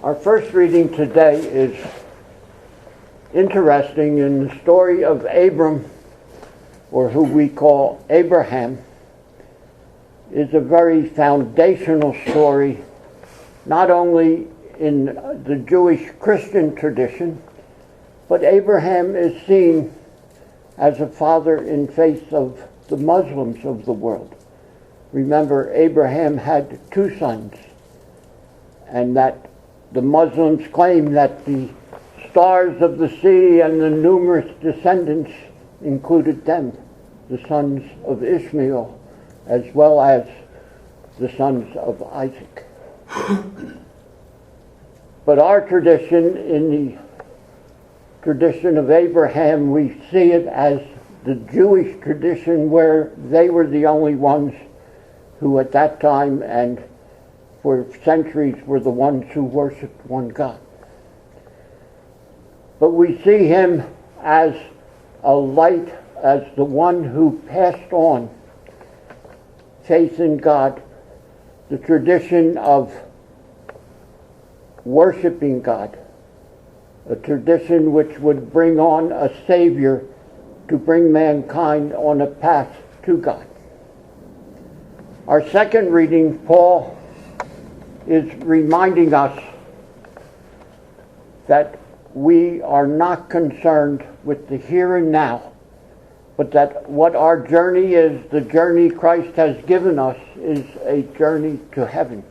Our first reading today is interesting in the story of Abram, or who we call Abraham, is a very foundational story, not only in the Jewish Christian tradition, but Abraham is seen as a father in faith of the Muslims of the world. Remember, Abraham had two sons, and that the Muslims claim that the stars of the sea and the numerous descendants included them, the sons of Ishmael, as well as the sons of Isaac. But our tradition, in the tradition of Abraham, we see it as the Jewish tradition, where they were the only ones who at that time and for centuries were the ones who worshiped one God. But we see him as a light, as the one who passed on faith in God, the tradition of worshiping God, a tradition which would bring on a Savior to bring mankind on a path to God. Our second reading, Paul is reminding us that we are not concerned with the here and now, but that what our journey is, the journey Christ has given us, is a journey to heaven.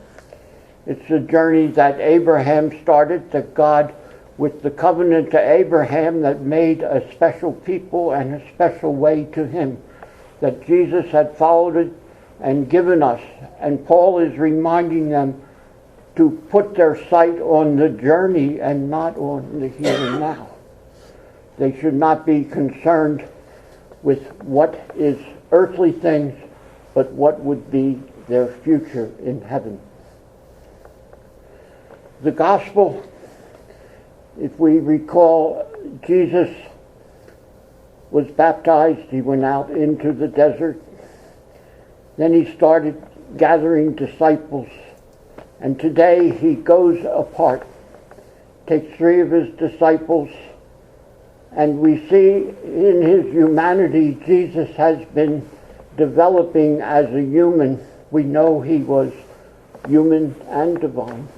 It's a journey that Abraham started, that God, with the covenant to Abraham that made a special people and a special way to him, that Jesus had followed it and given us. And Paul is reminding them to put their sight on the journey and not on the here and now. They should not be concerned with what is earthly things, but what would be their future in heaven. The gospel, if we recall, Jesus was baptized, he went out into the desert, then he started gathering disciples, and today he goes apart, takes 3 of his disciples, and we see in his humanity Jesus has been developing as a human. We know he was human and divine,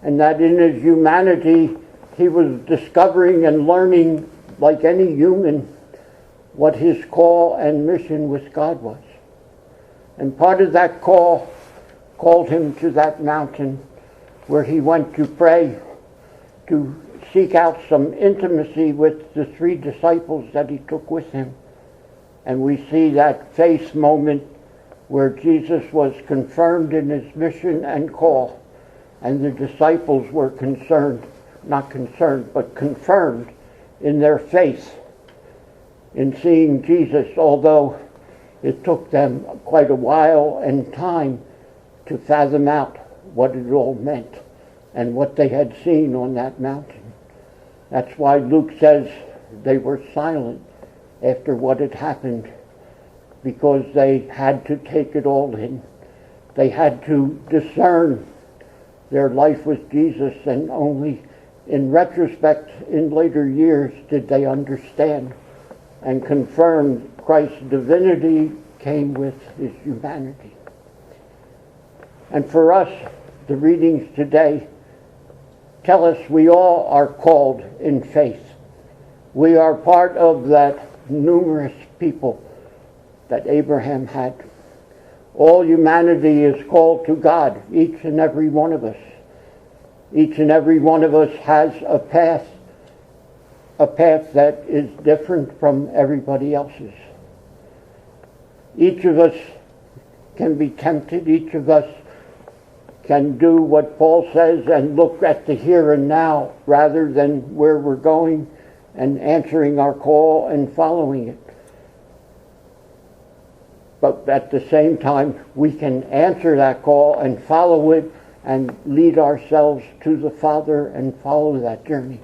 and that in his humanity he was discovering and learning, like any human, what his call and mission with God was. And part of that call called him to that mountain where he went to pray, to seek out some intimacy with the 3 disciples that he took with him. And we see that faith moment where Jesus was confirmed in his mission and call, and the disciples were confirmed in their faith in seeing Jesus, although it took them quite a while and time to fathom out what it all meant and what they had seen on that mountain. That's why Luke says they were silent after what had happened, because they had to take it all in. They had to discern their life with Jesus, and only in retrospect, in later years, did they understand and confirm Christ's divinity came with his humanity. And for us, the readings today tell us we all are called in faith. We are part of that numerous people that Abraham had. All humanity is called to God, each and every one of us. Each and every one of us has a path that is different from everybody else's. Each of us can be tempted. Each of us can do what Paul says and look at the here and now rather than where we're going and answering our call and following it. But at the same time, we can answer that call and follow it and lead ourselves to the Father and follow that journey.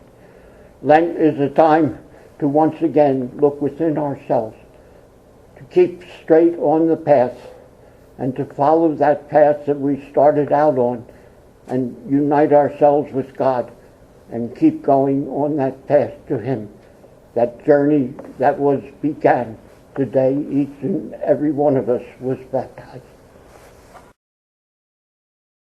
Lent is a time to once again look within ourselves, to keep straight on the path, and to follow that path that we started out on and unite ourselves with God and keep going on that path to Him. That journey that was began the day each and every one of us was baptized.